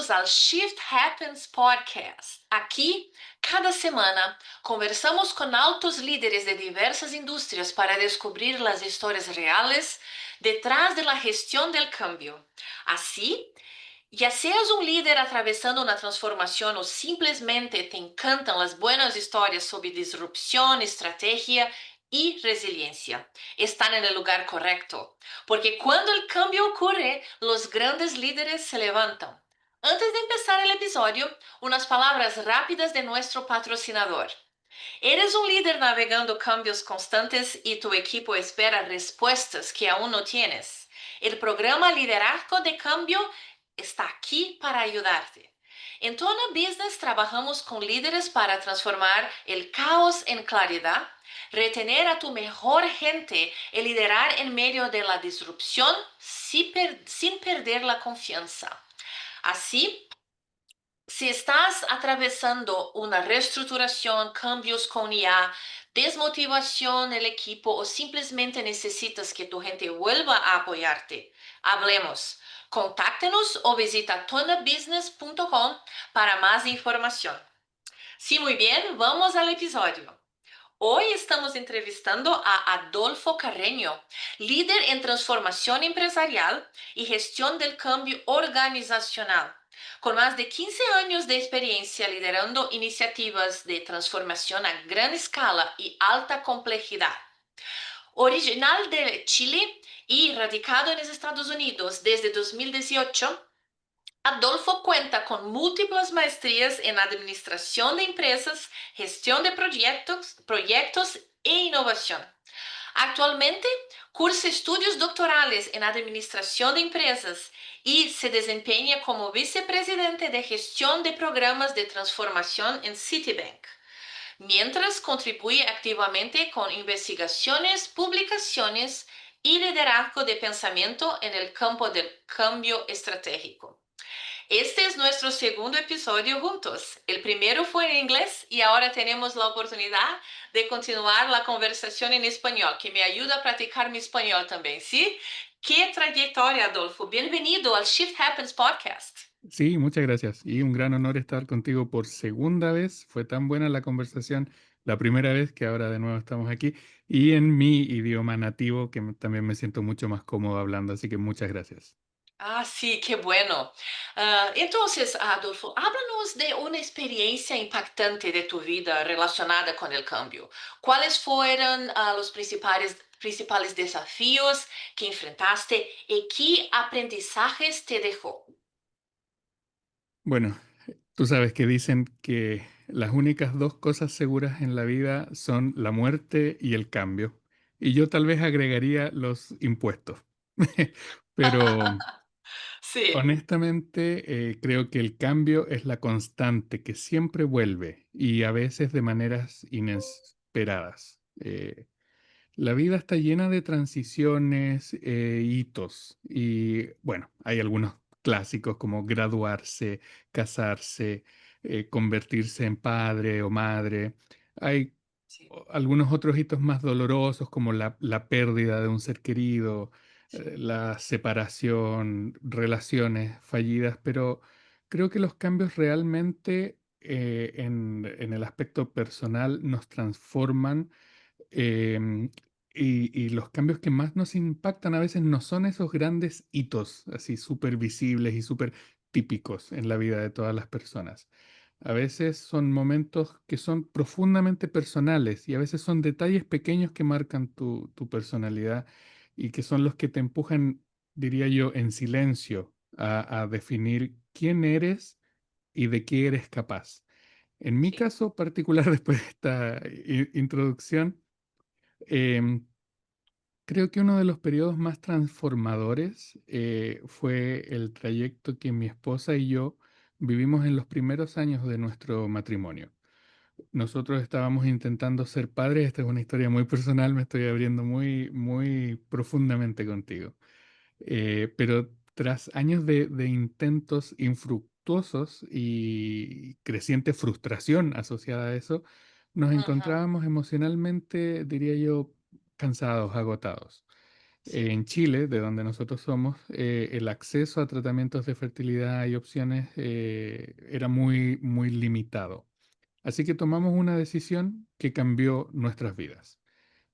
bem-vindos ao Shift Happens Podcast. Aqui, cada semana, conversamos com altos líderes de diversas indústrias para descobrir as histórias reais detrás da gestão do cambio. Assim, ya seas um líder atravessando uma transformação ou simplesmente te encantam as buenas histórias sobre disrupção, estratégia e resiliência, están en el lugar correcto. Porque quando o cambio ocorre, os grandes líderes se levantam. Antes de empezar o episódio, umas palavras rápidas de nosso patrocinador. Eres um líder navegando cambios constantes e tu equipo espera respostas que aún no tienes. El programa Liderazgo de Cambio está aqui para ayudarte. En Tona Business trabajamos con líderes para transformar el caos en claridad, retener a tu mejor gente y liderar en medio de la disrupción sin perder la confianza. Así, si estás atravesando una reestruturación, cambios con IA, desmotivación del equipo o simplemente necesitas que tu gente vuelva a apoyarte, hablemos. Contáctenos o visita tonabusiness.com para más información. Sí, muy bien, vamos al episodio. Hoy estamos entrevistando a Adolfo Carreño, líder en transformación empresarial y gestión del cambio organizacional. Con más de 15 años de experiencia liderando iniciativas de transformación a gran escala y alta complejidad. Original de Chile y radicado en los Estados Unidos desde 2018, Adolfo cuenta con múltiples maestrías en administración de empresas, gestión de proyectos e innovación. Actualmente cursa estudios doctorales en administración de empresas y se desempeña como vicepresidente de gestión de programas de transformación en Citibank, mientras contribuye activamente con investigaciones, publicaciones y liderazgo de pensamiento en el campo del cambio estratégico. Este es nuestro segundo episodio juntos. El primero fue en inglés y ahora tenemos la oportunidad de continuar la conversación en español, que me ayuda a practicar mi español también, ¿sí? ¡Qué trayectoria, Adolfo! Bienvenido al Shift Happens Podcast. Sí, muchas gracias. Y un gran honor estar contigo por segunda vez. Fue tan buena la conversación la primera vez que ahora de nuevo estamos aquí y en mi idioma nativo que también me siento mucho más cómodo hablando. Así que muchas gracias. Ah, sí, qué bueno. Entonces, Adolfo, háblanos de una experiencia impactante de tu vida relacionada con el cambio. ¿Cuáles fueron los principales desafíos que enfrentaste y qué aprendizajes te dejó? Bueno, tú sabes que dicen que las únicas dos cosas seguras en la vida son la muerte y el cambio. Y yo tal vez agregaría los impuestos. Pero Sí, honestamente, creo que el cambio es la constante que siempre vuelve y a veces de maneras inesperadas. La vida está llena de transiciones, hitos y bueno, hay algunos clásicos como graduarse, casarse, convertirse en padre o madre. Hay sí, algunos otros hitos más dolorosos como la pérdida de un ser querido, sí, la separación, relaciones fallidas, pero creo que los cambios realmente en el aspecto personal nos transforman. Em, y los cambios que más nos impactan a veces no son esos grandes hitos así súper visibles y súper típicos en la vida de todas las personas. A veces son momentos que son profundamente personales y a veces son detalles pequeños que marcan tu personalidad y que son los que te empujan, diría yo, en silencio a definir quién eres y de qué eres capaz. En mi sí. caso particular, después de esta introducción, Em, creo que uno de los periodos más transformadores fue el trayecto que mi esposa y yo vivimos en los primeros años de nuestro matrimonio. Nosotros estábamos intentando ser padres. Esta es una historia muy personal, me estoy abriendo muy, muy profundamente contigo. Pero tras años de intentos infructuosos y creciente frustración asociada a eso, nos Ujú, encontrábamos emocionalmente, diría yo, cansados, agotados. Sí, En Chile, de donde nosotros somos, el acceso a tratamientos de fertilidad y opciones era muy limitado. Así que tomamos una decisión que cambió nuestras vidas: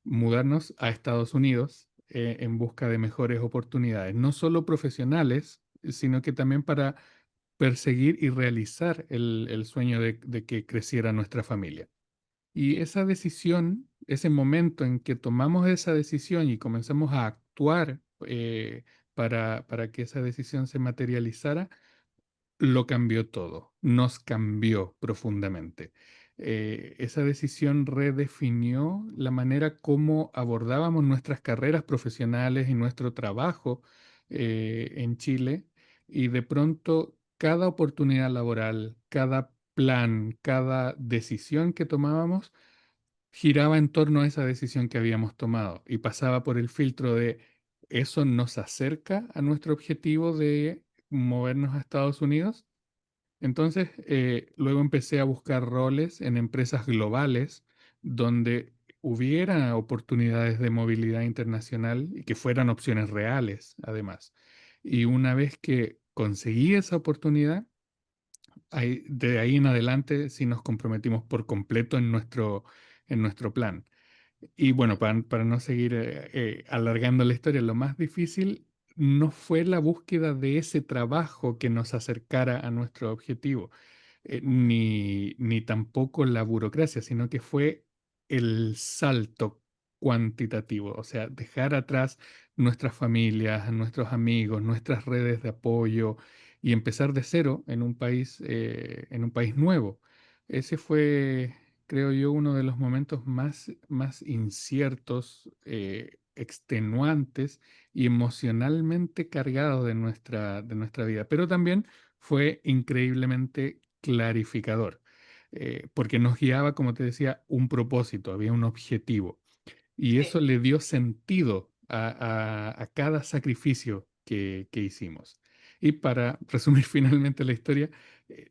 mudarnos a Estados Unidos en busca de mejores oportunidades, no solo profesionales, sino que también para perseguir y realizar el sueño de que creciera nuestra familia. Y sí, esa decisión, ese momento en que tomamos esa decisión y comenzamos a actuar para que esa decisión se materializara, lo cambió todo, nos cambió profundamente. Esa decisión redefinió la manera como abordábamos nuestras carreras profesionales y nuestro trabajo en Chile, y de pronto cada oportunidad laboral, cada plan, cada decisión que tomábamos giraba en torno a esa decisión que habíamos tomado y pasaba por el filtro de: ¿eso nos acerca a nuestro objetivo de movernos a Estados Unidos? Entonces, luego empecé a buscar roles en empresas globales donde hubiera oportunidades de movilidad internacional y que fueran opciones reales, además. Y una vez que conseguí esa oportunidad, de ahí en adelante sí nos comprometimos por completo en nuestro plan. Y bueno, ujú, para no seguir alargando la historia, lo más difícil no fue la búsqueda de ese trabajo que nos acercara a nuestro objetivo, ni tampoco la burocracia, sino que fue el salto cuantitativo, o sea, dejar atrás nuestras familias, nuestros amigos, nuestras redes de apoyo y empezar de cero en un país nuevo. Ese fue, creo yo, uno de los momentos más inciertos, extenuantes y emocionalmente cargados de nuestra vida, pero también fue increíblemente clarificador, porque nos guiaba, como te decía, un propósito, había un objetivo, y eso sí. le dio sentido a cada sacrificio que hicimos. Y para resumir finalmente la historia,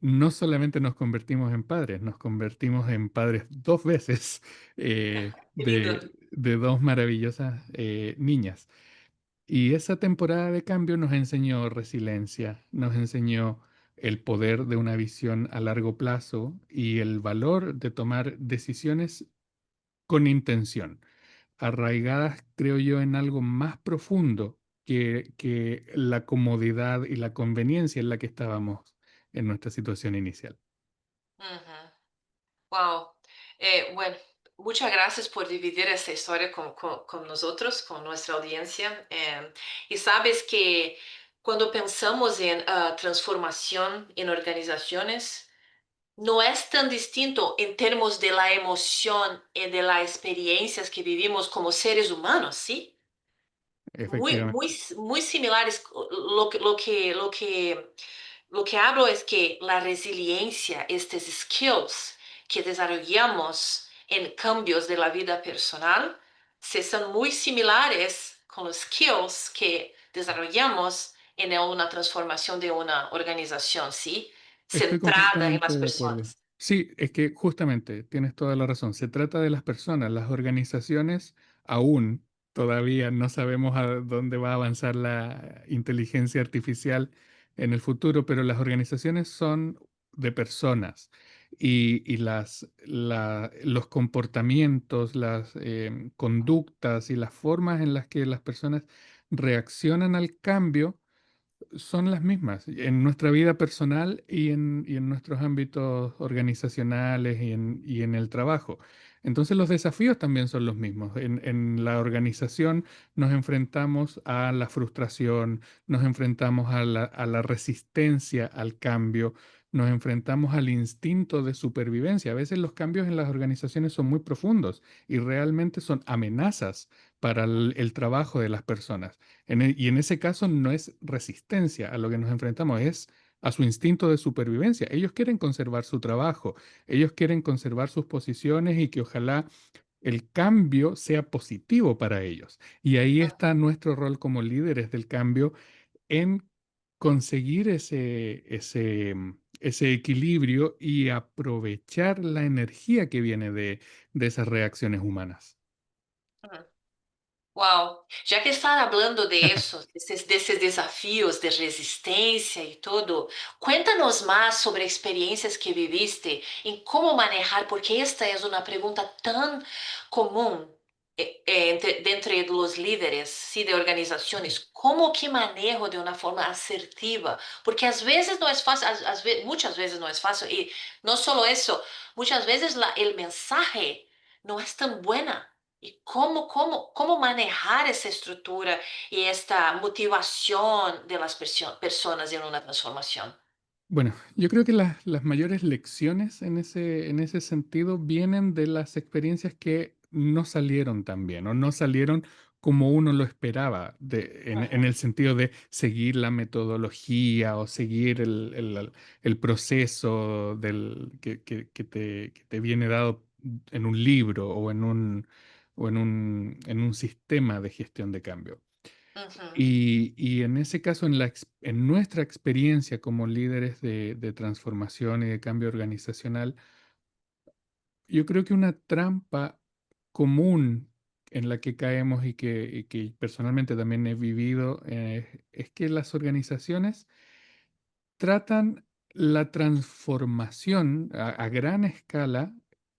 no solamente nos convertimos en padres, nos convertimos en padres dos veces, Qué lindo. de dos maravillosas niñas. Y esa temporada de cambio nos enseñó resiliencia, nos enseñó el poder de una visión a largo plazo y el valor de tomar decisiones con intención, arraigadas, creo yo, en algo más profundo que la comodidad y la conveniencia en la que estábamos en nuestra situación inicial. Ujú. Wow. Bueno, muchas gracias por dividir esta historia con nosotros, con nuestra audiencia. Y sabes que cuando pensamos en transformación en organizaciones, no es tan distinto en términos de la emoción y de las experiencias que vivimos como seres humanos, ¿sí? Muy, Efectivamente. muy, muy similares. Lo que hablo es que la resiliencia, estos skills que desarrollamos en cambios de la vida personal, se son muy similares con los skills que desarrollamos en una transformación de una organización, ¿sí? Estoy Centrada en completamente las de acuerdo. personas. Sí, es que justamente tienes toda la razón. Se trata de las personas. Las organizaciones aún todavía no sabemos a dónde va a avanzar la inteligencia artificial en el futuro, pero las organizaciones son de personas, y los comportamientos, las conductas y las formas en las que las personas reaccionan al cambio son las mismas en nuestra vida personal y en nuestros ámbitos organizacionales y en el trabajo. Entonces los desafíos también son los mismos. En la organización nos enfrentamos a la frustración, nos enfrentamos a la resistencia al cambio, nos enfrentamos al instinto de supervivencia. A veces los cambios en las organizaciones son muy profundos y realmente son amenazas para el trabajo de las personas. Y en ese caso no es resistencia a lo que nos enfrentamos, es a su instinto de supervivencia. Ellos quieren conservar su trabajo, ellos quieren conservar sus posiciones y que ojalá el cambio sea positivo para ellos. Y ahí está nuestro rol como líderes del cambio en conseguir ese equilibrio y aprovechar la energía que viene de esas reacciones humanas. Uau! Já que está falando de isso, desses desafios de resistência e tudo, cuéntanos mais sobre experiências que viviste em como manejar, porque esta é uma pergunta tão comum dentre os líderes, sim, de organizações, como que manejo de uma forma assertiva, porque às vezes não é fácil, muitas vezes não é fácil, e não só isso, muitas vezes o mensaje não é tão buena. E como manejar essa estrutura e esta motivação de las personas en una transformación? Bueno, yo creo que las mayores lecciones en ese sentido vienen de las experiencias que no salieron tan bien o no salieron como uno lo esperaba, en Ujú, el sentido de seguir la metodología o seguir el proceso que te viene dado en un libro o en un sistema de gestión de cambio. ujú, Y en ese caso, en nuestra experiencia como líderes de transformación y de cambio organizacional, yo creo que una trampa común en la que caemos y que personalmente también he vivido, es que las organizaciones tratan la transformación a gran escala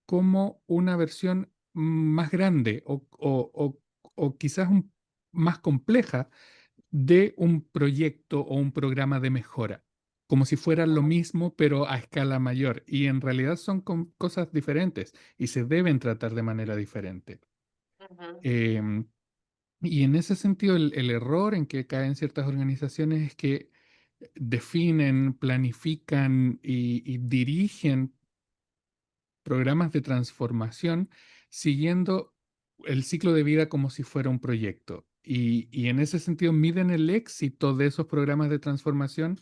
como una versión más grande o quizás más compleja de un proyecto o un programa de mejora, como si fuera lo mismo, pero a escala mayor. Y en realidad son cosas diferentes y se deben tratar de manera diferente. ujú, Em, y en ese sentido, el error en que caen ciertas organizaciones es que definen, planifican y dirigen programas de transformación siguiendo el ciclo de vida como si fuera un proyecto. Y en ese sentido miden el éxito de esos programas de transformación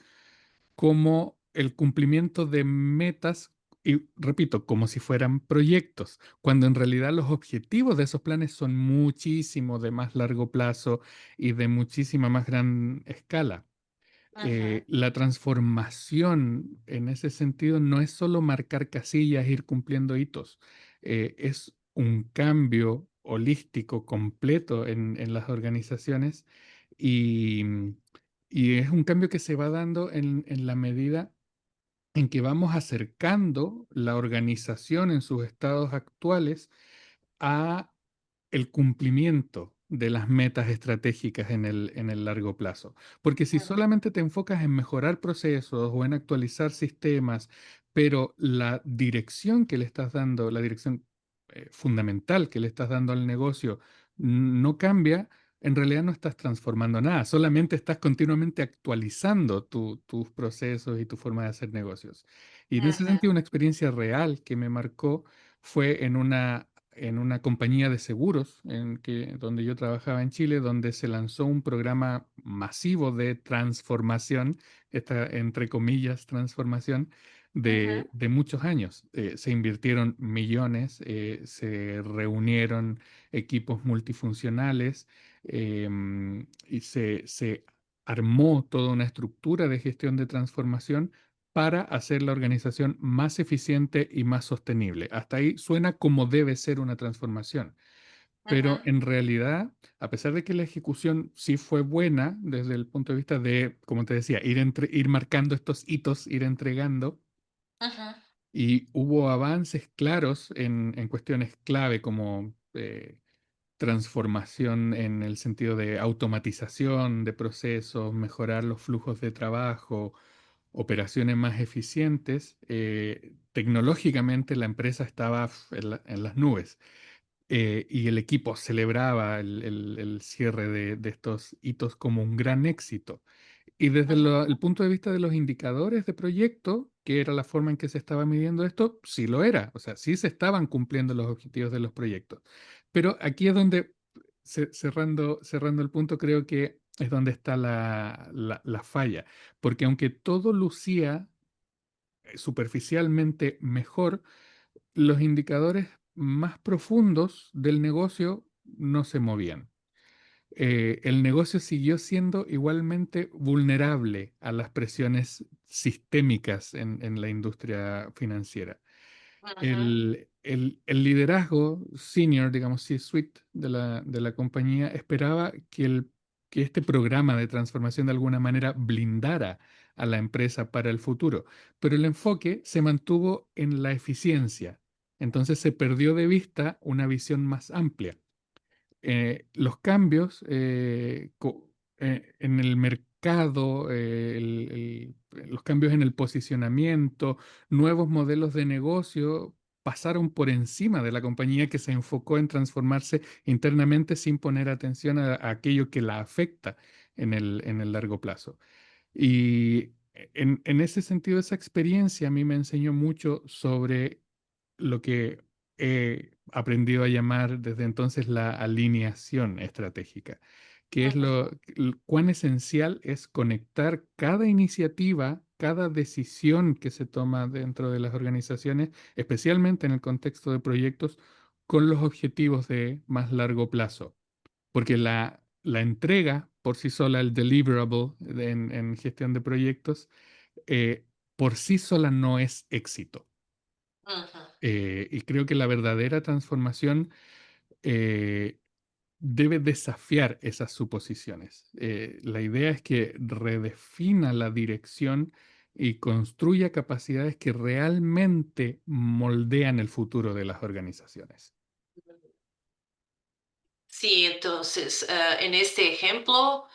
como el cumplimiento de metas, y repito, como si fueran proyectos, cuando en realidad los objetivos de esos planes son muchísimo de más largo plazo y de muchísima más gran escala. ujú, La transformación en ese sentido no es solo marcar casillas, ir cumpliendo hitos, es un cambio holístico completo en las organizaciones y, y es un cambio que se va dando en la medida en que vamos acercando la organización en sus estados actuales a el cumplimiento de las metas estratégicas en el largo plazo. Porque si ujú, solamente te enfocas en mejorar procesos o en actualizar sistemas, pero la dirección que le estás dando, la dirección fundamental que le estás dando al negocio no cambia, en realidad no estás transformando nada, solamente estás continuamente actualizando tus procesos y tu forma de hacer negocios. Y en ese ujú, sentido, una experiencia real que me marcó fue en una compañía de seguros donde yo trabajaba en Chile, donde se lanzó un programa masivo de transformación, esta entre comillas transformación, ujú, de muchos años. Se invirtieron millones, se reunieron equipos multifuncionales, y se armó toda una estructura de gestión de transformación para hacer la organización más eficiente y más sostenible. Hasta ahí suena como debe ser una transformación, pero ujú, en realidad, a pesar de que la ejecución sí fue buena desde el punto de vista de, como te decía, ir marcando estos hitos, ir entregando, ujú, y hubo avances claros en cuestiones clave como transformación en el sentido de automatización de procesos, mejorar los flujos de trabajo, operaciones más eficientes. Tecnológicamente la empresa estaba en las nubes, y el equipo celebraba el cierre de estos hitos como un gran éxito. Y desde ujú, el punto de vista de los indicadores de proyecto, que era la forma en que se estaba midiendo esto, sí lo era. O sea, sí se estaban cumpliendo los objetivos de los proyectos. Pero aquí es donde, cerrando el punto, creo que es donde está la falla. Porque aunque todo lucía superficialmente mejor, los indicadores más profundos del negocio no se movían. El negocio siguió siendo igualmente vulnerable a las presiones sistémicas en la industria financiera. Uhum, El liderazgo senior, digamos, C-suite de la compañía, esperaba que este programa de transformación de alguna manera blindara a la empresa para el futuro, pero el enfoque se mantuvo en la eficiencia. Entonces se perdió de vista una visión más amplia. Los cambios en el mercado, los cambios en el posicionamiento, nuevos modelos de negocio pasaron por encima de la compañía que se enfocó en transformarse internamente sin poner atención a aquello que la afecta en el largo plazo. Y en ese sentido, esa experiencia a mí me enseñó mucho sobre lo que he aprendido a llamar desde entonces la alineación estratégica, que es cuán esencial es conectar cada iniciativa, cada decisión que se toma dentro de las organizaciones, especialmente en el contexto de proyectos, con los objetivos de más largo plazo. Porque la entrega por sí sola, el deliverable en gestión de proyectos, por sí sola no es éxito. uhum. Y creo que la verdadera transformación eh, debe desafiar esas suposiciones. La idea es que redefina la dirección y construya capacidades que realmente moldean el futuro de las organizaciones. Sí, entonces, en este ejemplo,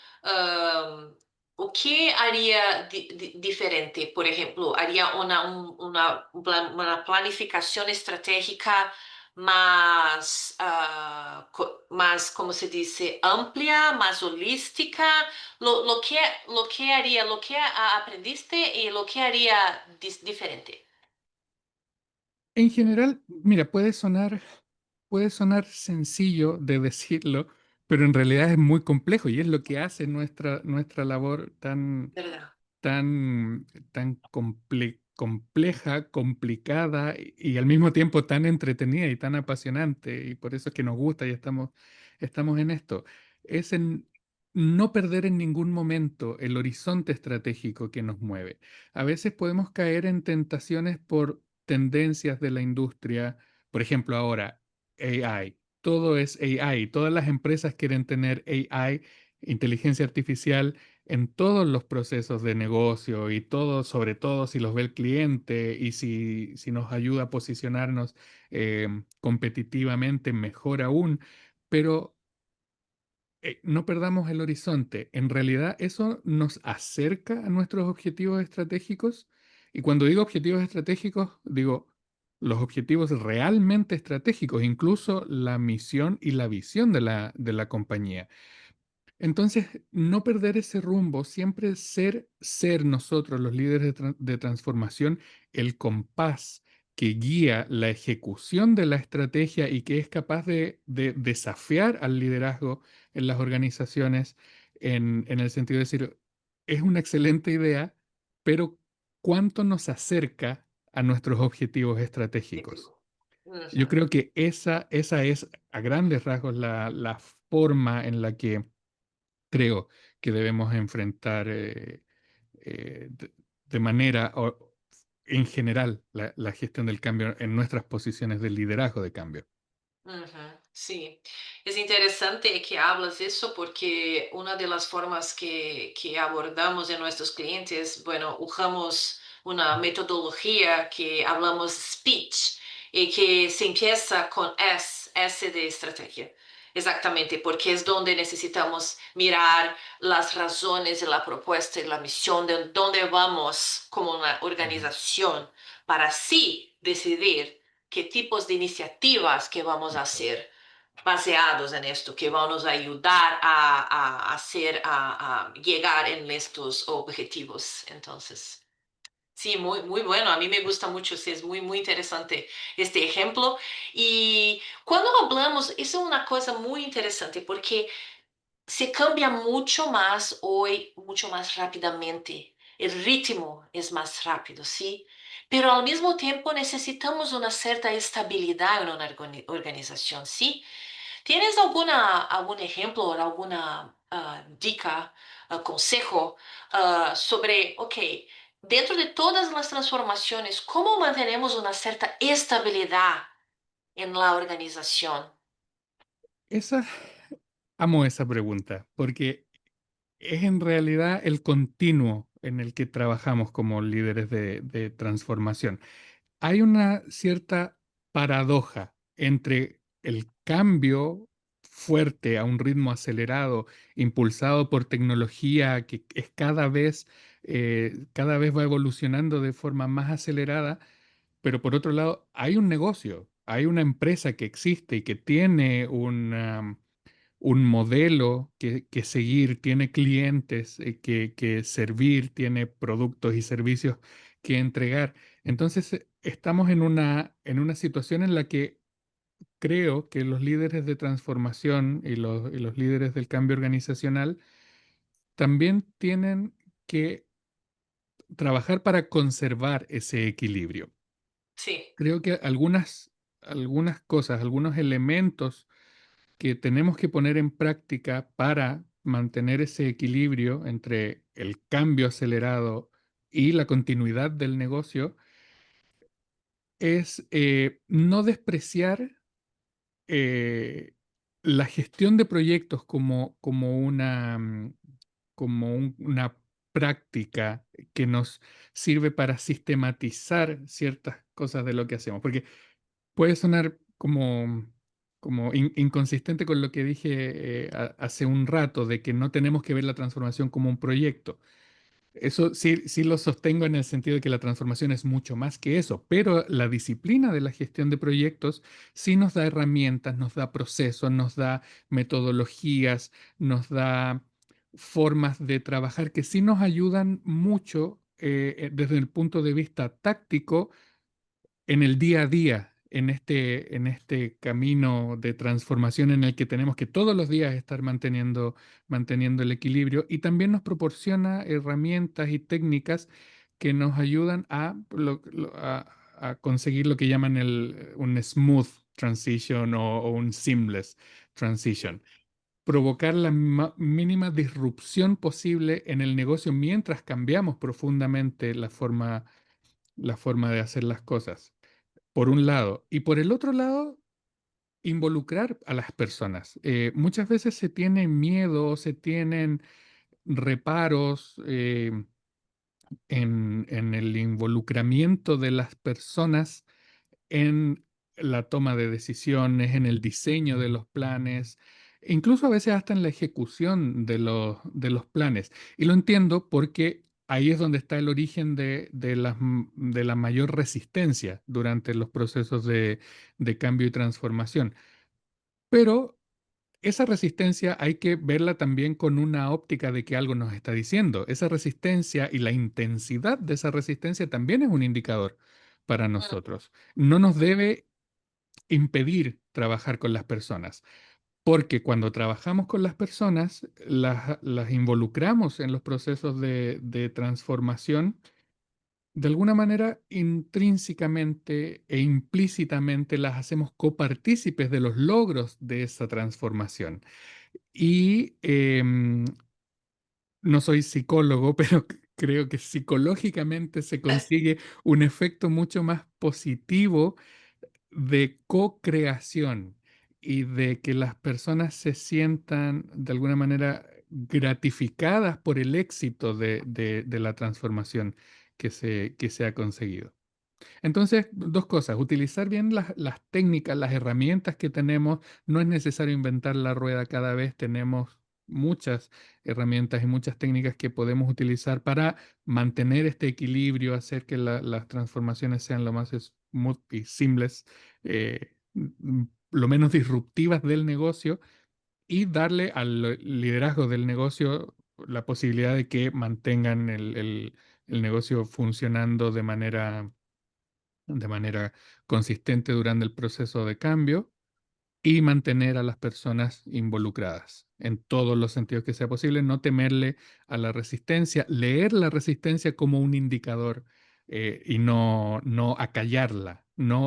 ¿o qué haría diferente? Por ejemplo, ¿haría una planificación estratégica más, más, ¿cómo se dice?, amplia, más holística? Lo que haría, lo que aprendiste y lo que haría diferente. En general, mira, puede sonar sencillo de decirlo, pero en realidad es muy complejo y es lo que hace nuestra labor ¿Verdad? tan, compleja, complicada y al mismo tiempo tan entretenida y tan apasionante, y por eso es que nos gusta y estamos en esto. Es en no perder en ningún momento el horizonte estratégico que nos mueve. A veces podemos caer en tentaciones por tendencias de la industria, por ejemplo, ahora AI. Todo es AI. Todas las empresas quieren tener AI, inteligencia artificial, en todos los procesos de negocio y todo, sobre todo si los ve el cliente y si nos ayuda a posicionarnos competitivamente, mejor aún. Pero no perdamos el horizonte. En realidad, eso nos acerca a nuestros objetivos estratégicos. Y cuando digo objetivos estratégicos, digo los objetivos realmente estratégicos, incluso la misión y la visión de la compañía. Entonces, no perder ese rumbo, siempre ser nosotros los líderes de transformación, el compás que guía la ejecución de la estrategia y que es capaz de desafiar al liderazgo en las organizaciones en el sentido de decir, es una excelente idea, pero ¿cuánto nos acerca a nuestros objetivos estratégicos? Yo Uhum. creo que esa es a grandes rasgos la forma en la que creo que debemos enfrentar de manera en general la gestión del cambio en nuestras posiciones de liderazgo de cambio. Uhum, sim, é interessante que hablas isso porque uma das formas que abordamos em nossos clientes, bueno, usamos uma metodologia que hablamos speech e que se empieza com S de estratégia. Exatamente, porque é onde necessitamos mirar as razões e a proposta e a missão de onde vamos como uma Ujú, organização para assim decidir qué tipos de iniciativas que vamos a hacer baseados en esto, que van a nos ayudar a hacer, a llegar en estos objetivos. Entonces, sí, muy bueno. A mí me gusta mucho, sí, es muy interesante este ejemplo. Y cuando hablamos, eso es una cosa muy interesante porque se cambia mucho más hoy, mucho más rápidamente. El ritmo es más rápido, ¿sí? Pero al mismo tiempo necesitamos una cierta estabilidad en una organización, ¿sí? ¿Tienes algún ejemplo o alguna dica, consejo sobre, ok, Dentro de todas las transformaciones, ¿cómo mantenemos una cierta estabilidad en la organización? Esa, amo esa pregunta, porque es en realidad el continuo en el que trabajamos como líderes de transformación. Hay una cierta paradoja entre el cambio fuerte a un ritmo acelerado, impulsado por tecnología que es cada vez va evolucionando de forma más acelerada, pero por otro lado hay un negocio, hay una empresa que existe y que tiene un modelo que seguir, tiene clientes que servir, tiene productos y servicios que entregar. Entonces, estamos en una situación en la que creo que los líderes de transformación y los líderes del cambio organizacional también tienen que trabajar para conservar ese equilibrio. Sí. Creo que algunas cosas, algunos elementos que tenemos que poner en práctica para mantener ese equilibrio entre el cambio acelerado y la continuidad del negocio es no despreciar eh, la gestión de proyectos como una práctica que nos sirve para sistematizar ciertas cosas de lo que hacemos. Porque puede sonar como inconsistente con lo que dije hace un rato, de que no tenemos que ver la transformación como un proyecto. Eso sí, sí lo sostengo en el sentido de que la transformación es mucho más que eso, pero la disciplina de la gestión de proyectos sí nos da herramientas, nos da procesos, nos da metodologías, nos da formas de trabajar que sí nos ayudan mucho desde el punto de vista táctico en el día a día, en este camino de transformación en el que tenemos que todos los días estar manteniendo el equilibrio, y también nos proporciona herramientas y técnicas que nos ayudan a conseguir lo que llaman un smooth transition o un seamless transition. Provocar la mínima disrupción posible en el negocio mientras cambiamos profundamente la forma de hacer las cosas por un lado. Y por el otro lado, involucrar a las personas. Muchas veces se tiene miedo, se tienen reparos en el involucramiento de las personas en la toma de decisiones, en el diseño de los planes, e incluso a veces hasta en la ejecución de los planes. Y lo entiendo porque ahí es donde está el origen de la mayor resistencia durante los procesos de cambio y transformación. Pero esa resistencia hay que verla también con una óptica de que algo nos está diciendo. Esa resistencia y la intensidad de esa resistencia también es un indicador para Mm, nosotros. No nos debe impedir trabajar con las personas, porque cuando trabajamos con las personas, las involucramos en los procesos de transformación, de alguna manera intrínsecamente e implícitamente las hacemos copartícipes de los logros de esa transformación. Y no soy psicólogo, pero creo que psicológicamente se consigue un efecto mucho más positivo de co-creación y de que las personas se sientan de alguna manera gratificadas por el éxito de la transformación que se ha conseguido. Entonces, dos cosas, utilizar bien las técnicas, las herramientas que tenemos. No es necesario inventar la rueda cada vez, tenemos muchas herramientas y muchas técnicas que podemos utilizar para mantener este equilibrio, hacer que las transformaciones sean lo más smooth y simples, lo menos disruptivas del negocio, y darle al liderazgo del negocio la posibilidad de que mantengan el negocio funcionando de manera consistente durante el proceso de cambio, y mantener a las personas involucradas en todos los sentidos que sea posible, no temerle a la resistencia, leer la resistencia como un indicador y no acallarla,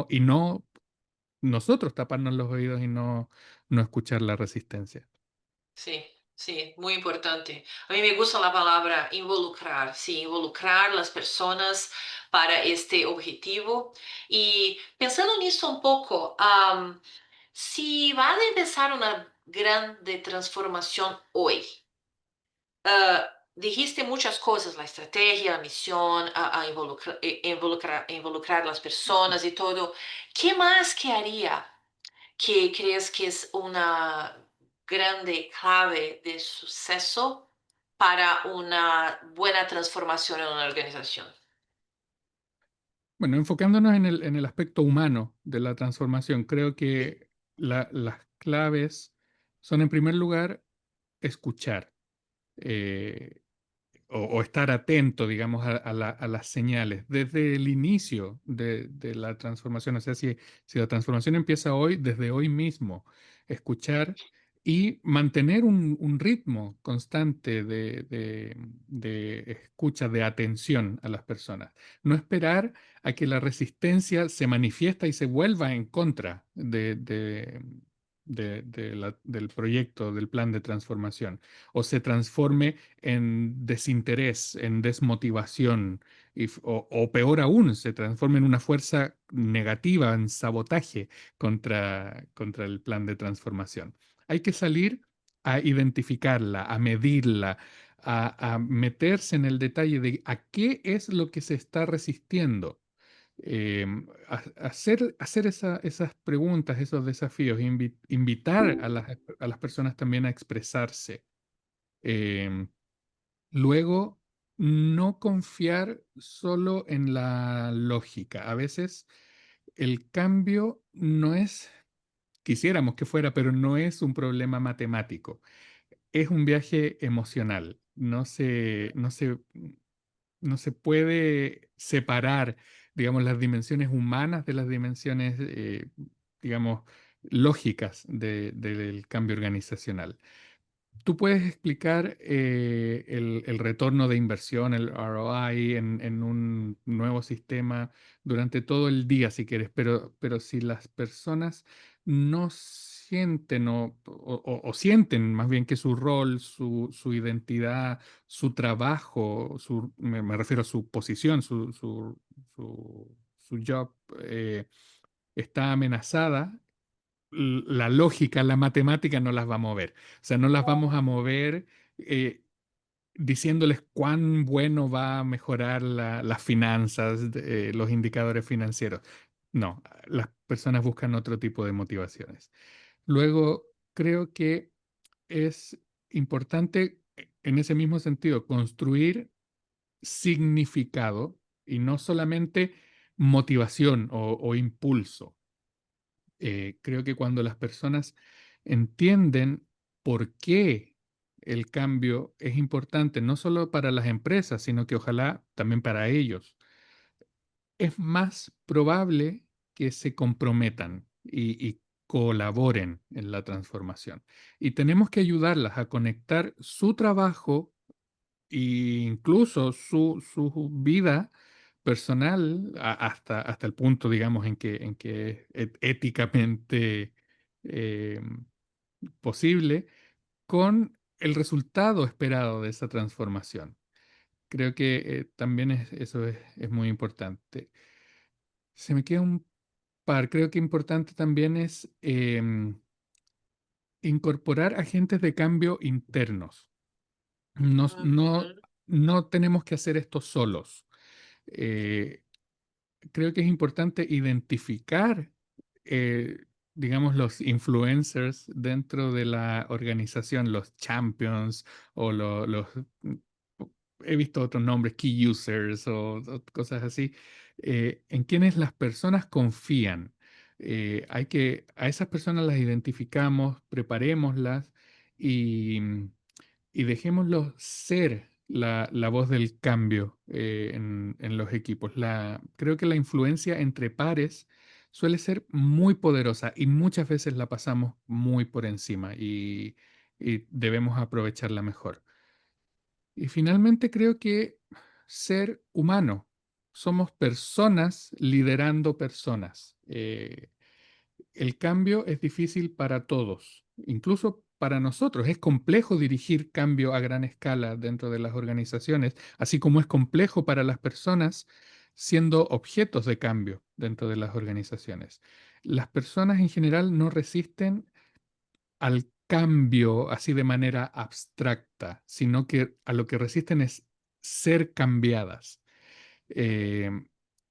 y no nosotros taparnos los oídos y no escuchar la resistencia. sí. Sí, muy importante. A mí me gusta la palabra involucrar, sí, involucrar las personas para este objetivo. Y pensando en esto un poco, si va a empezar una grande transformación hoy, dijiste muchas cosas, la estrategia, la misión, a involucrar las personas y todo. ¿Qué más que haría que crees que es una grande clave de suceso para una buena transformación en una organización? Bueno, enfocándonos en el aspecto humano de la transformación, creo Sí. que las claves son, en primer lugar, escuchar. Eh, o estar atento, digamos, a las señales desde el inicio de la transformación. O sea, si la transformación empieza hoy, desde hoy mismo, escuchar y mantener un ritmo constante de escucha, de atención a las personas. No esperar a que la resistencia se manifiesta y se vuelva en contra del proyecto, del plan de transformación, o se transforme en desinterés, en desmotivación, o peor aún, se transforma en una fuerza negativa, en sabotaje contra el plan de transformación. Hay que salir a identificarla, a medirla, a meterse en el detalle de a qué es lo que se está resistiendo. Hacer esas preguntas, esos desafíos, invitar a las personas también a expresarse. Em, Luego, no confiar solo en la lógica. A veces el cambio no es, quisiéramos que fuera, pero no es un problema matemático. Es un viaje emocional. No se puede separar, digamos, las dimensiones humanas de las dimensiones, digamos, lógicas del cambio organizacional. ¿Tú puedes explicar el retorno de inversión, el ROI, en un nuevo sistema durante todo el día, si quieres? Pero si las personas no sienten o sienten más bien que su rol, su identidad, su trabajo, me refiero a su posición, su job, está amenazada, la lógica, la matemática no las va a mover. O sea, no las vamos a mover eh, diciéndoles cuán bueno va a mejorar las finanzas, los indicadores financieros. No, las personas buscan otro tipo de motivaciones. Luego, creo que es importante, en ese mismo sentido, construir significado y no solamente motivación o impulso. Creo que cuando las personas entienden por qué el cambio es importante, no solo para las empresas, sino que ojalá también para ellos, es más probable que se comprometan y colaboren en la transformación. Y tenemos que ayudarlas a conectar su trabajo e incluso su vida personal, hasta el punto, digamos, en que es éticamente eh, posible, con el resultado esperado de esa transformación. Creo que también eso es muy importante. Se me queda un par. Creo que importante también es incorporar agentes de cambio internos. No, no, Ujú. no tenemos que hacer esto solos. Eh, Creo que es importante identificar, eh, digamos, los influencers dentro de la organización, los champions o he visto otros nombres, key users o cosas así, en quienes las personas confían. A esas personas las identificamos, preparémoslas y, y dejémoslos ser la voz del cambio en los equipos. Creo que la influencia entre pares suele ser muy poderosa y muchas veces la pasamos muy por encima y debemos aprovecharla mejor. Y finalmente creo que ser humano, somos personas liderando personas. El cambio es difícil para todos, incluso para nosotros. Es complejo dirigir cambio a gran escala dentro de las organizaciones, así como es complejo para las personas siendo objetos de cambio dentro de las organizaciones. Las personas en general no resisten al cambio así de manera abstracta, sino que a lo que resisten es ser cambiadas. Eh,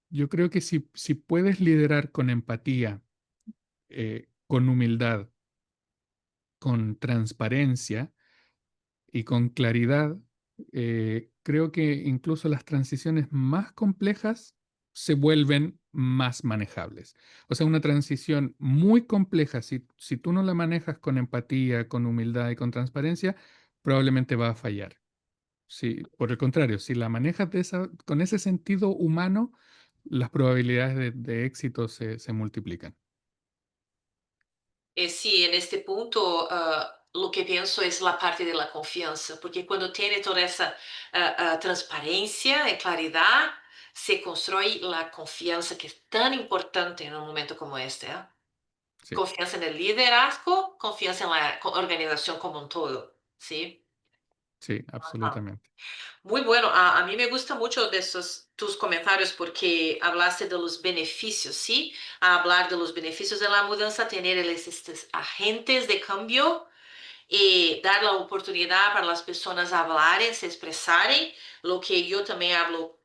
yo creo que si puedes liderar con empatía, con humildad, con transparencia y con claridad, creo que incluso las transiciones más complejas se vuelven más manejables. O sea, una transición muy compleja, si tú no la manejas con empatía, con humildad y con transparencia, probablemente va a fallar. Si, por el contrario, si la manejas con ese sentido humano, las probabilidades de éxito se multiplican. Sí, en este punto, lo que pienso es la parte de la confianza, porque cuando tiene toda esa transparencia y claridad, se construye la confianza que es tan importante en un momento como este, ¿eh? Sí, Confianza en el liderazgo, confianza en la organización como un todo, ¿sí? sí, Ajá. absolutamente. Muy bueno, a mí me gusta mucho de esos tus comentarios porque hablaste de los beneficios, ¿sí? A hablar de los beneficios de la mudanza, tener estos agentes de cambio y dar la oportunidad para las personas hablarem, se expressarem, lo que eu também hablo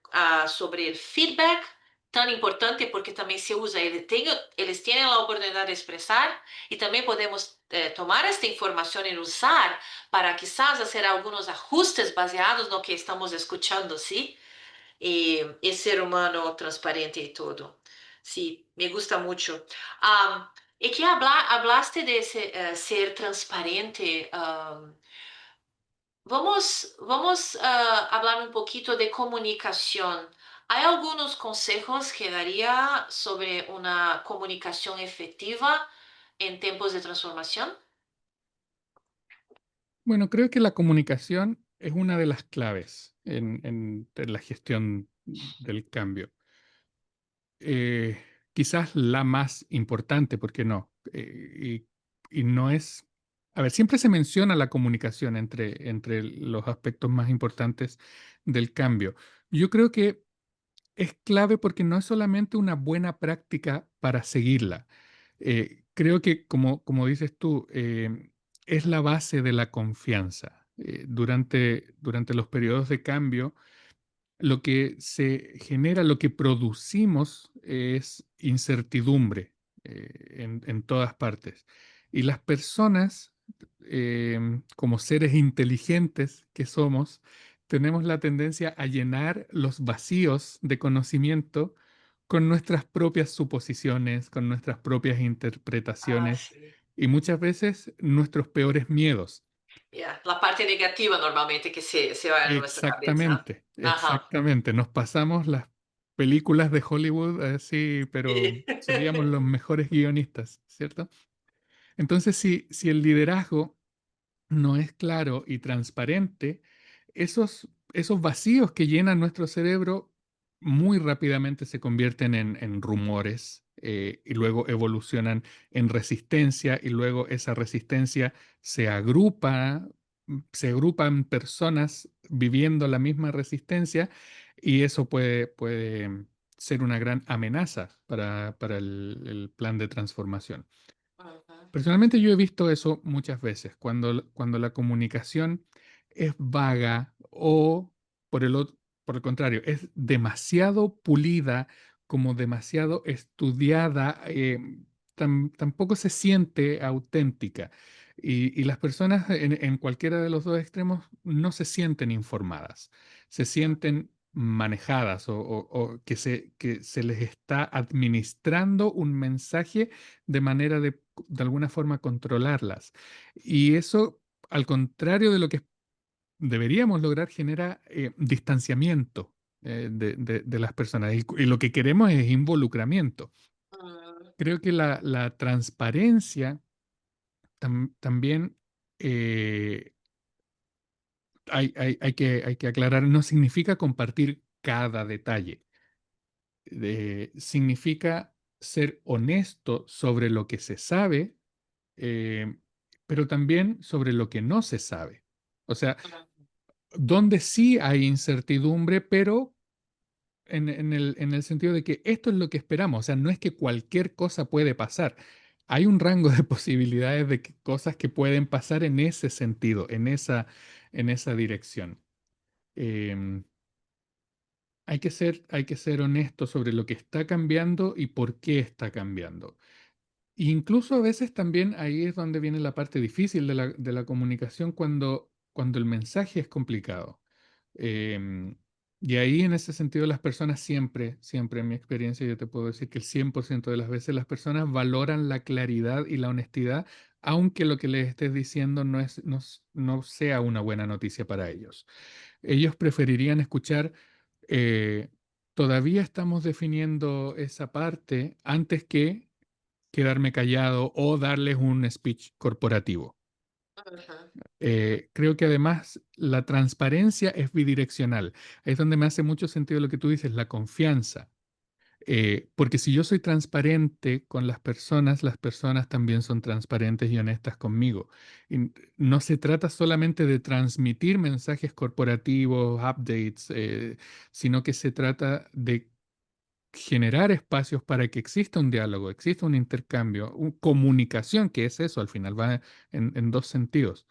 sobre el feedback, tan importante porque também se usa, eles têm a oportunidade de expressar y também podemos tomar esta informação e usar para quizás hacer algunos ajustes baseados no que estamos escuchando, ¿sí? Y ser humano transparente y todo. Sí, me gusta mucho. Y que hablaste de ser transparente. Vamos hablar un poquito de comunicación. ¿Hay algunos consejos que daría sobre una comunicación efectiva en tiempos de transformación? Bueno, creo que la comunicación es una de las claves en la gestión del cambio. Eh, quizás la más importante, ¿por qué no? Y no es... A ver, siempre se menciona la comunicación entre los aspectos más importantes del cambio. Yo creo que es clave porque no es solamente una buena práctica para seguirla. Creo que, como dices tú, es la base de la confianza. Durante los periodos de cambio, lo que se genera, lo que producimos es incertidumbre en todas partes. Y las personas, como seres inteligentes que somos, tenemos la tendencia a llenar los vacíos de conocimiento con nuestras propias suposiciones, con nuestras propias Ah, interpretaciones sí. y muchas veces nuestros peores miedos. Yeah. La parte negativa normalmente que se va en nuestra cabeza. Exactamente, Ajá. exactamente. Nos pasamos las películas de Hollywood así, pero Sí. seríamos los mejores guionistas, ¿cierto? Entonces, si el liderazgo no es claro y transparente, esos vacíos que llenan nuestro cerebro muy rápidamente se convierten en rumores y luego evolucionan en resistencia y luego esa resistencia se agrupa, se agrupan personas viviendo la misma resistencia y eso puede ser una gran amenaza para el plan de transformación. Ujú. Personalmente yo he visto eso muchas veces, cuando la comunicación es vaga o por el contrario, es demasiado pulida, como demasiado estudiada, tampoco se siente auténtica. Y las personas en cualquiera de los dos extremos no se sienten informadas, se sienten manejadas o que se les está administrando un mensaje de manera de alguna forma controlarlas. Y eso, al contrario de lo que deberíamos lograr, genera distanciamiento de las personas. Y lo que queremos es involucramiento. Mm, Creo que la transparencia también hay que aclarar, no significa compartir cada detalle. Significa ser honesto sobre lo que se sabe, eh, pero también sobre lo que no se sabe. O sea, donde sí hay incertidumbre, pero en el sentido de que esto es lo que esperamos. O sea, no es que cualquier cosa puede pasar. Hay un rango de posibilidades de cosas que pueden pasar en ese sentido, en esa dirección. Em, hay que ser honesto sobre lo que está cambiando y por qué está cambiando. Incluso a veces también ahí es donde viene la parte difícil de la comunicación cuando el mensaje es complicado. Em, y ahí en ese sentido las personas siempre, siempre en mi experiencia yo te puedo decir que el 100% de las veces las personas valoran la claridad y la honestidad, aunque lo que les estés diciendo no sea una buena noticia para ellos. Ellos preferirían escuchar, eh, todavía estamos definiendo esa parte antes que quedarme callado o darles un speech corporativo. Ujú. Creo que además la transparencia es bidireccional. Ahí es donde me hace mucho sentido lo que tú dices, la confianza. Porque si yo soy transparente con las personas también son transparentes y honestas conmigo. Y no se trata solamente de transmitir mensajes corporativos, updates, sino que se trata de generar espacios para que exista un diálogo, exista un intercambio, comunicación, que es eso, al final va en dos sentidos.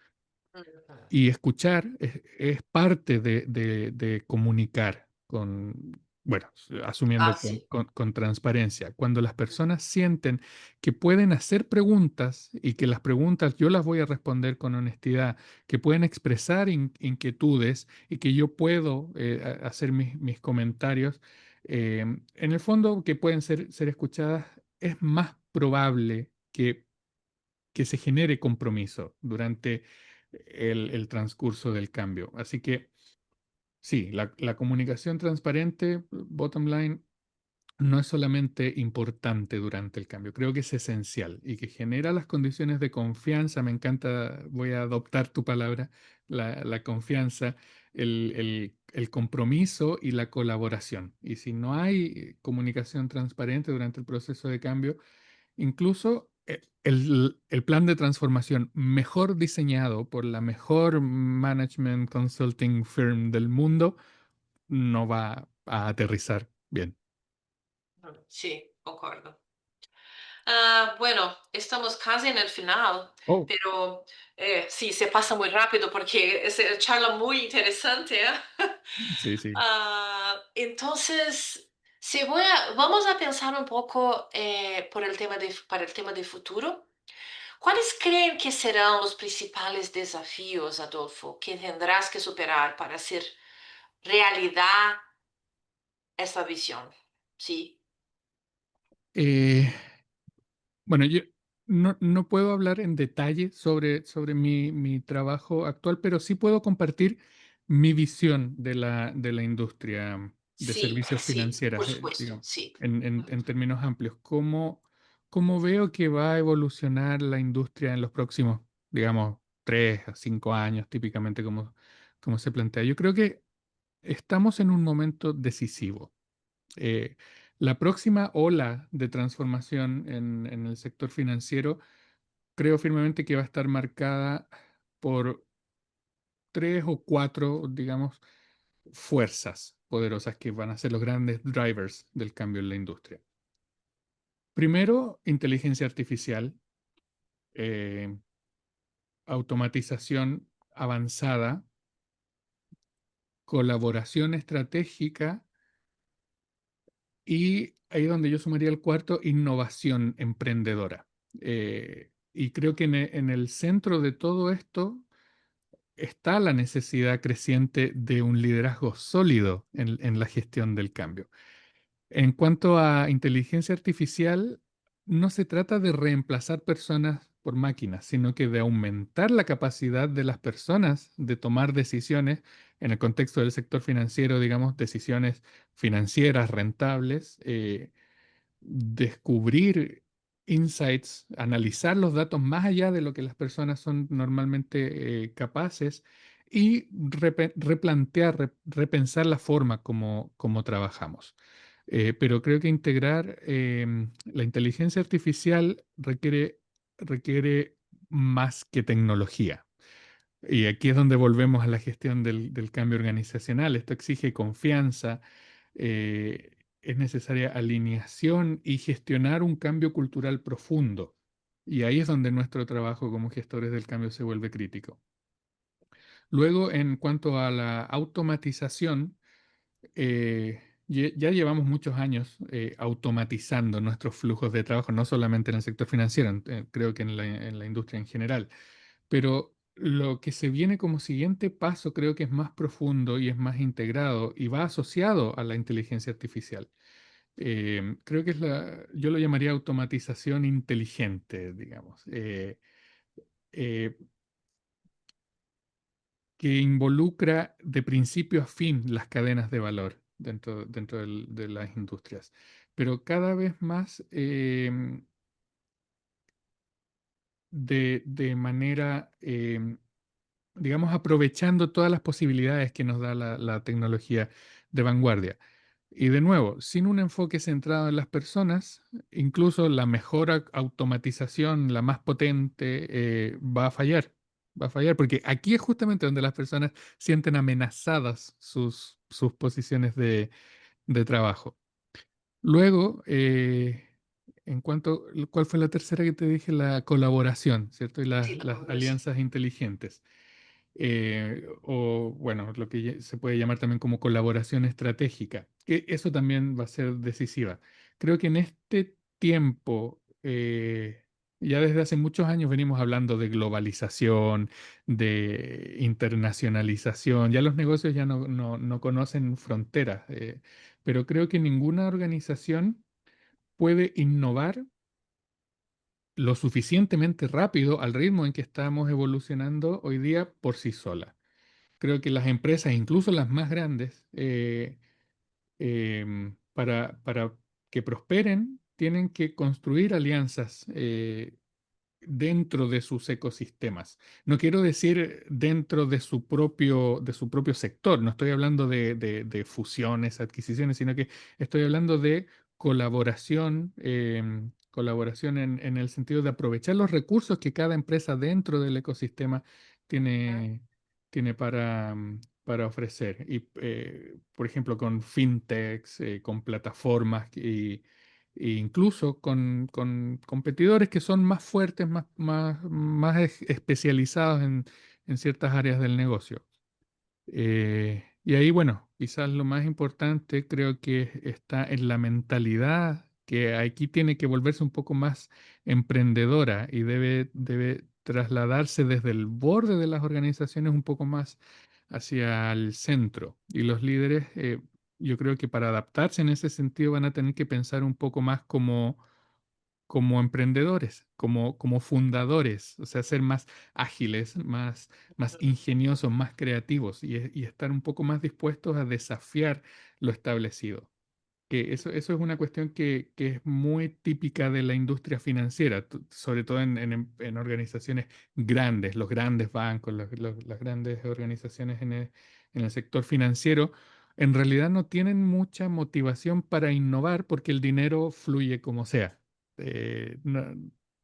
Ujú. Y escuchar es parte de comunicar con, bueno, Ah, asumiendo con, sí. con- con transparencia. Cuando las personas sienten que pueden hacer preguntas y que las preguntas yo las voy a responder con honestidad, que pueden expresar inquietudes y que yo puedo hacer mis comentarios, en el fondo que pueden ser escuchadas, es más probable que se genere compromiso durante el transcurso del cambio. Así que sí, la comunicación transparente, bottom line, no es solamente importante durante el cambio, creo que es esencial y que genera las condiciones de confianza. Me encanta, voy a adoptar tu palabra, la confianza, el compromiso y la colaboración. Y si no hay comunicación transparente durante el proceso de cambio, incluso el plan de transformación mejor diseñado por la mejor management consulting firm del mundo no va a aterrizar bien. Sí, concordo. Bueno, estamos casi en el final, Oh, pero sí, se pasa muy rápido porque es una charla muy interesante, ¿eh? sí, sí. Entonces, vamos a pensar un poco para el tema de futuro. ¿Cuáles creen que serán los principales desafíos, Adolfo, que tendrás que superar para hacer realidad esta visión? Sí, Eh, Bueno, yo no puedo hablar en detalle sobre mi trabajo actual, pero sí puedo compartir mi visión de la industria de sí, servicios sí, por financieras, supuesto, digamos, sí. en términos amplios. ¿Cómo veo que va a evolucionar la industria en los próximos, digamos, 3 a 5 años, típicamente como se plantea? Yo creo que estamos en un momento decisivo. eh, la próxima ola de transformación en el sector financiero creo firmemente que va a estar marcada por 3 o 4, digamos, fuerzas poderosas que van a ser los grandes drivers del cambio en la industria. Primero, inteligencia artificial, eh, automatización avanzada, colaboración estratégica y ahí donde yo sumaría el cuarto, innovación emprendedora. Y creo que en el centro de todo esto está la necesidad creciente de un liderazgo sólido en la gestión del cambio. En cuanto a inteligencia artificial, no se trata de reemplazar personas por máquinas, sino que de aumentar la capacidad de las personas de tomar decisiones en el contexto del sector financiero, digamos, decisiones financieras rentables, descubrir insights, analizar los datos más allá de lo que las personas son normalmente capaces y replantear, repensar la forma como trabajamos. Pero creo que integrar la inteligencia artificial requiere más que tecnología. Y aquí es donde volvemos a la gestión del cambio organizacional. Esto exige confianza, es necesaria alineación y gestionar un cambio cultural profundo. Y ahí es donde nuestro trabajo como gestores del cambio se vuelve crítico. Luego, en cuanto a la automatización, ya llevamos muchos años automatizando nuestros flujos de trabajo, no solamente en el sector financiero, creo que en la industria en general. Pero lo que se viene como siguiente paso creo que es más profundo y es más integrado y va asociado a la inteligencia artificial. Creo que yo lo llamaría automatización inteligente, digamos, eh, que involucra de principio a fin las cadenas de valor dentro de las industrias. Pero cada vez más de manera digamos, aprovechando todas las posibilidades que nos da la tecnología de vanguardia. Y de nuevo, sin un enfoque centrado en las personas, incluso la mejor automatización, la más potente, va a fallar. Va a fallar, porque aquí es justamente donde las personas sienten amenazadas sus posiciones de trabajo. Luego, ¿cuál fue la tercera que te dije? La colaboración, ¿cierto? Y Sí, la las colaboración. alianzas inteligentes o bueno, lo que se puede llamar también como colaboración estratégica, que eso también va a ser decisiva. Creo que en este tiempo, ya desde hace muchos años venimos hablando de globalización, de internacionalización, ya los negocios ya no conocen fronteras, pero creo que ninguna organización puede innovar lo suficientemente rápido al ritmo en que estamos evolucionando hoy día por sí sola. Creo que las empresas, incluso las más grandes, para que prosperen, tienen que construir alianzas dentro de sus ecosistemas. No quiero decir dentro de su propio sector, no estoy hablando de fusiones, adquisiciones, sino que estoy hablando de colaboración, colaboración en el sentido de aprovechar los recursos que cada empresa dentro del ecosistema tiene, tiene para ofrecer. Y, por ejemplo, con fintechs, con plataformas e incluso con competidores que son más fuertes, más especializados en ciertas áreas del negocio. Y ahí, bueno, quizás lo más importante creo que está en la mentalidad, que aquí tiene que volverse un poco más emprendedora y debe trasladarse desde el borde de las organizaciones un poco más hacia el centro. Y los líderes, yo creo que para adaptarse en ese sentido van a tener que pensar un poco más como emprendedores, como fundadores, o sea, ser más ágiles, más ingeniosos, más creativos y estar un poco más dispuestos a desafiar lo establecido. Que eso es una cuestión que es muy típica de la industria financiera, sobre todo en organizaciones grandes, los grandes bancos, las grandes organizaciones en el sector financiero, en realidad no tienen mucha motivación para innovar porque el dinero fluye como sea.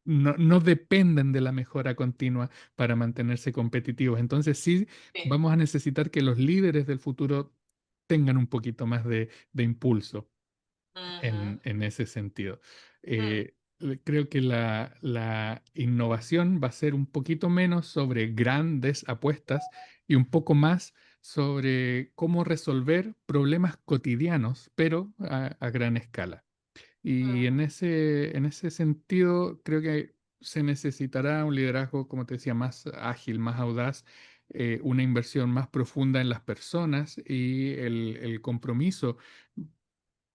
No dependen de la mejora continua para mantenerse competitivos. Entonces sí Sí. vamos a necesitar que los líderes del futuro tengan un poquito más de impulso Uhum. en ese sentido. Hum. Creo que la innovación va a ser un poquito menos sobre grandes apuestas y un poco más sobre cómo resolver problemas cotidianos, pero a gran escala. Y Hum. en ese sentido, creo que se necesitará un liderazgo, como te decía, más ágil, más audaz, una inversión más profunda en las personas y el compromiso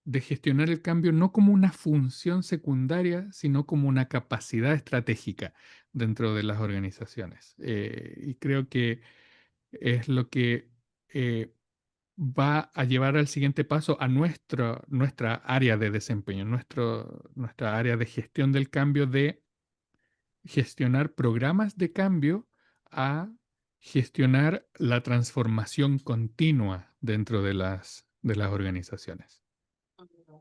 de gestionar el cambio no como una función secundaria, sino como una capacidad estratégica dentro de las organizaciones. Y creo que es lo que eh, va a llevar al siguiente paso a nuestra área de desempeño, nuestra área de gestión del cambio, de gestionar programas de cambio a gestionar la transformación continua dentro de las organizaciones. Uhum.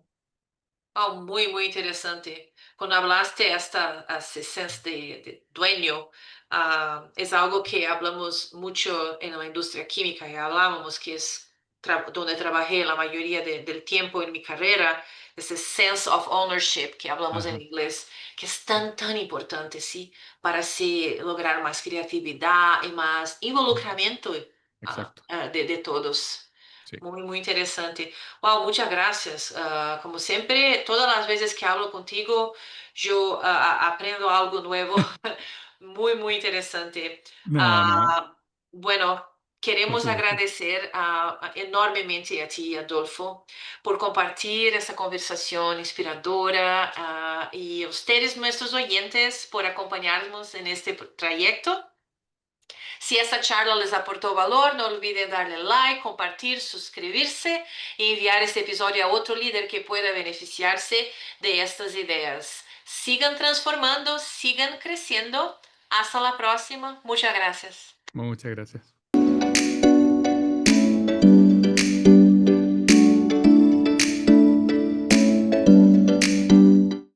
Oh, muy interesante. Cuando hablaste esta esencia de dueño, es algo que hablamos mucho en la industria química y hablábamos que es donde trabajé la mayoría del tiempo en mi carrera, ese sense of ownership que hablamos en Ajá, inglés, que es tan importante, ¿sí? Para así lograr más creatividad y más involucramiento exacto. de todos. Sí. Muy interesante. Wow, muchas gracias. Como siempre, todas las veces que hablo contigo, yo aprendo algo nuevo, muy interesante. No, no, Ah, bueno, por queremos supuesto. agradecer enormemente a ti, Adolfo, por compartir esta conversación inspiradora, y a ustedes, nuestros oyentes, por acompañarnos en este trayecto. Si esta charla les aportó valor, no olviden darle like, compartir, suscribirse y enviar este episodio a otro líder que pueda beneficiarse de estas ideas. Sigan transformando, sigan creciendo. Hasta la próxima. Muchas gracias. Muchas gracias.